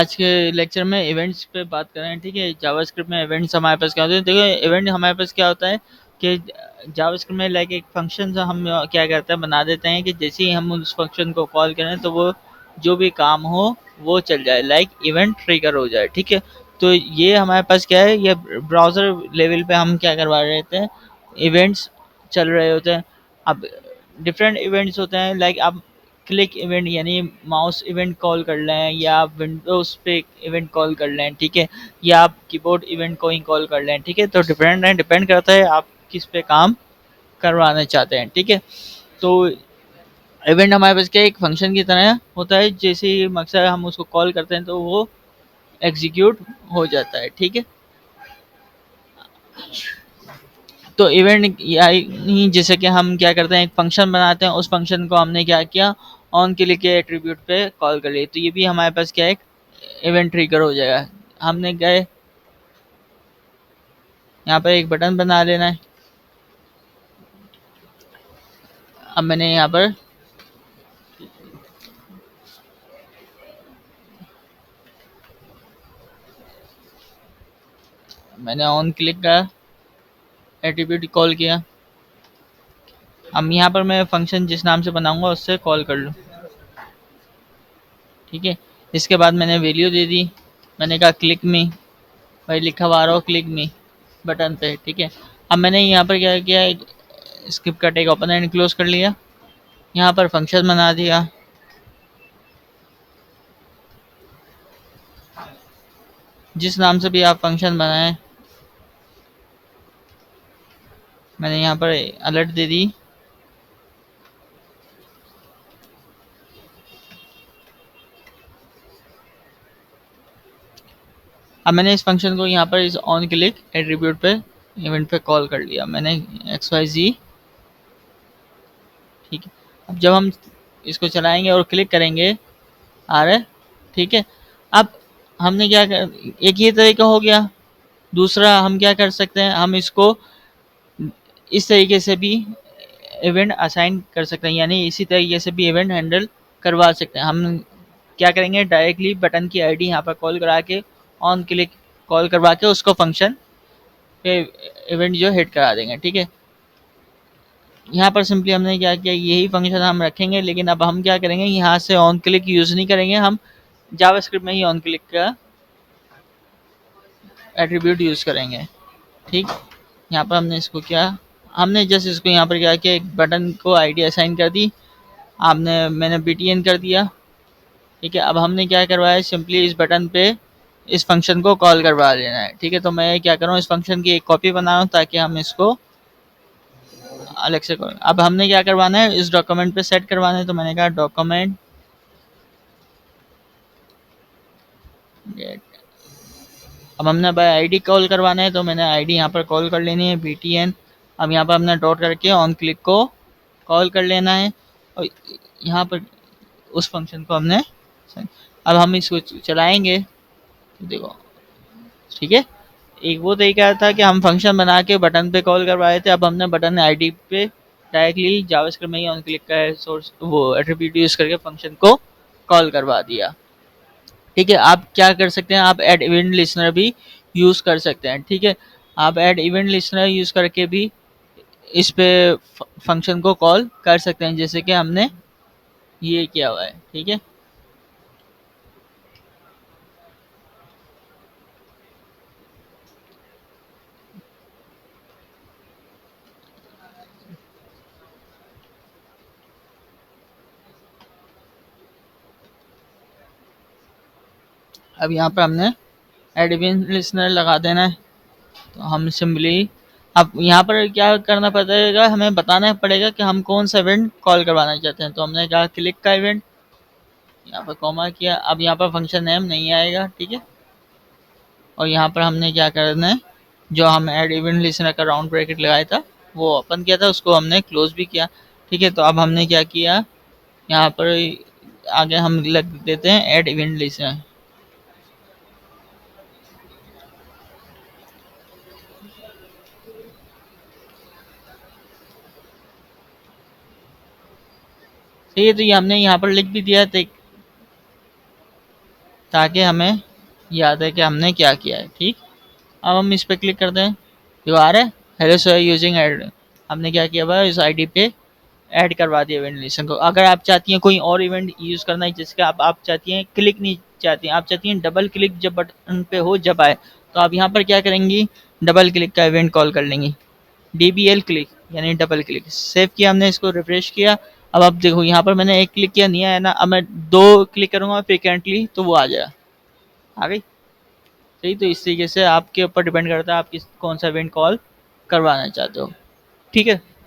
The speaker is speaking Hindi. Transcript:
आज के लेक्चर में इवेंट्स पे बात कर रहे हैं, ठीक है। जावास्क्रिप्ट में इवेंट्स हमारे पास क्या होते हैं, देखो इवेंट हमारे पास क्या होता है कि जावास्क्रिप्ट में लाइक एक फंक्शन हम क्या करते हैं, बना देते हैं कि जैसे ही हम उस फंक्शन को कॉल करें तो वो जो भी काम हो वो चल जाए, लाइक इवेंट ट्रिगर हो जाए, ठीक है। तो ये हमारे पास क्या है, ये ब्राउज़र लेवल पे हम क्या करवा रहे थे, इवेंट्स चल रहे होते हैं। अब डिफरेंट इवेंट्स होते हैं, लाइक आप क्लिक इवेंट यानी माउस इवेंट कॉल कर लें, या आप विंडोज पे इवेंट कॉल कर लें, ठीक है, या आप कीबोर्ड इवेंट को ही कॉल कर लें, ठीक है। तो डिफरेंट है, डिपेंड करता है आप किस पे काम करवाना चाहते हैं, ठीक है। तो इवेंट हमारे पास क्या है, एक फंक्शन की तरह होता है, जैसे ही मकसद हम उसको कॉल करते हैं तो वो एग्जीक्यूट हो जाता है, ठीक है। तो इवेंट यानी जैसे कि हम क्या करते हैं, एक फंक्शन बनाते हैं, उस फंक्शन को हमने क्या किया, ऑन क्लिक के एट्रीब्यूट पे कॉल कर लिया, तो ये भी हमारे पास क्या है, एक इवेंट ट्रिगर हो जाएगा। हमने गए यहाँ पर एक बटन बना लेना है। अब मैंने यहाँ पर मैंने ऑन क्लिक का एट्रीब्यूट कॉल किया। अब यहाँ पर मैं फंक्शन जिस नाम से बनाऊंगा उससे कॉल कर लूँ, ठीक है। इसके बाद मैंने वैल्यू दे दी, मैंने कहा क्लिक मी, भाई लिखा हुआ आ रहा हो क्लिक मी बटन पे, ठीक है। अब मैंने यहाँ पर क्या किया, स्क्रिप्ट का टैग ओपन एंड क्लोज कर लिया, यहाँ पर फंक्शन बना दिया। जिस नाम से भी आप फंक्शन बनाएं, मैंने यहाँ पर अलर्ट दे दी। अब मैंने इस फंक्शन को यहाँ पर इस ऑन क्लिक एट्रीब्यूट पे इवेंट पे कॉल कर लिया, मैंने एक्स वाई जी, ठीक है। अब जब हम इसको चलाएंगे और क्लिक करेंगे, आ रहा है, ठीक है। अब हमने क्या कर, एक ये तरीका हो गया। दूसरा हम क्या कर सकते हैं, हम इसको इस तरीके से भी इवेंट असाइन कर सकते हैं, यानी इसी तरीके से भी इवेंट हैंडल करवा सकते हैं। हम क्या करेंगे, डायरेक्टली बटन की आईडी यहाँ पर कॉल करा के, ऑन क्लिक कॉल करवा के उसको फंक्शन पे इवेंट जो हिट करा देंगे, ठीक है। यहाँ पर सिंपली हमने क्या किया, यही फंक्शन हम रखेंगे, लेकिन अब हम क्या करेंगे, यहाँ से ऑन क्लिक यूज़ नहीं करेंगे, हम जावास्क्रिप्ट में ही ऑन क्लिक का एट्रीब्यूट यूज़ करेंगे, ठीक। यहाँ पर हमने इसको क्या, हमने जस्ट इसको यहाँ पर क्या किया, एक बटन को आईडी असाइन कर दी, आपने मैंने btn कर दिया, ठीक है। अब हमने क्या करवाया है, सिंपली इस बटन पे इस फंक्शन को कॉल करवा लेना है, ठीक है। तो मैं क्या कर रहा हूँ, इस फंक्शन की एक कॉपी बना रहा हूँ ताकि हम इसको अलग से करें। अब हमने क्या करवाना है, इस डॉक्यूमेंट पे सेट करवाना है, तो मैंने कहा डॉक्यूमेंट गेट। अब हमने बाय आईडी कॉल करवाना है, तो मैंने आईडी यहाँ पर कॉल कर लेनी है btn। अब यहाँ पर हमने डॉट करके ऑन क्लिक को कॉल कर लेना है, और यहाँ पर उस फंक्शन को हमने, अब हम इसको चलाएंगे तो देखो, ठीक है। एक वो तरीका था कि हम फंक्शन बना के बटन पे कॉल करवाए थे, अब हमने बटन आईडी पे डायरेक्टली जावास्क्रिप्ट में ही ऑन क्लिक का सोर्स वो एट्रीब्यूट यूज करके फंक्शन को कॉल करवा दिया, ठीक है। आप क्या कर सकते हैं, आप ऐड इवेंट लिस्नर भी यूज कर सकते हैं, ठीक है। आप ऐड इवेंट लिस्नर यूज करके भी इस पे फंक्शन को कॉल कर सकते हैं, जैसे कि हमने ये किया हुआ है, ठीक है। अब यहाँ पर हमने ऐड इवेंट लिस्नर लगा देना है, तो हम सिंपली अब यहाँ पर क्या करना पड़ेगा, हमें बताना पड़ेगा कि हम कौन सा इवेंट कॉल करवाना चाहते हैं। तो हमने कहा क्लिक का इवेंट, यहाँ पर कॉमा किया, अब यहाँ पर फंक्शन नेम नहीं आएगा, ठीक है। और यहाँ पर हमने क्या करना है, जो हम ऐड इवेंट लिस्नर का राउंड ब्रैकेट लगाया था वो ओपन किया था, उसको हमने क्लोज भी किया, ठीक है। तो अब हमने क्या किया, यहाँ पर आगे हम लग देते हैं ऐड इवेंट लिस्नर। ठीक है, तो ये हमने यहाँ पर लिख भी दिया, तो ताकि हमें याद है कि हमने क्या किया है। ठीक, अब हम इस पे क्लिक करते हैं, जो आ रहा है हेलो सर यूजिंग एड, हमने क्या किया हुआ है, इस आईडी पे ऐड करवा दिया इवेंट लिस्टन को। अगर आप चाहती हैं कोई और इवेंट यूज़ करना है जिसका आप चाहती हैं क्लिक नहीं चाहती हैं, आप चाहती हैं डबल क्लिक जब बटन पे हो जब आए, तो आप यहाँ पर क्या करेंगी, डबल क्लिक का इवेंट कॉल कर लेंगी, DBL क्लिक यानी डबल क्लिक। सेव किया हमने, इसको रिफ्रेश किया। अब आप देखो यहाँ पर मैंने एक क्लिक किया नहीं आया ना, अब मैं 2 क्लिक करूँगा फ्रिक्वेंटली तो वो आ जाएगा, आ गई। सही, तो इस तरीके से आपके ऊपर डिपेंड करता है आप किस कौन सा इवेंट कॉल करवाना चाहते हो। ठीक है।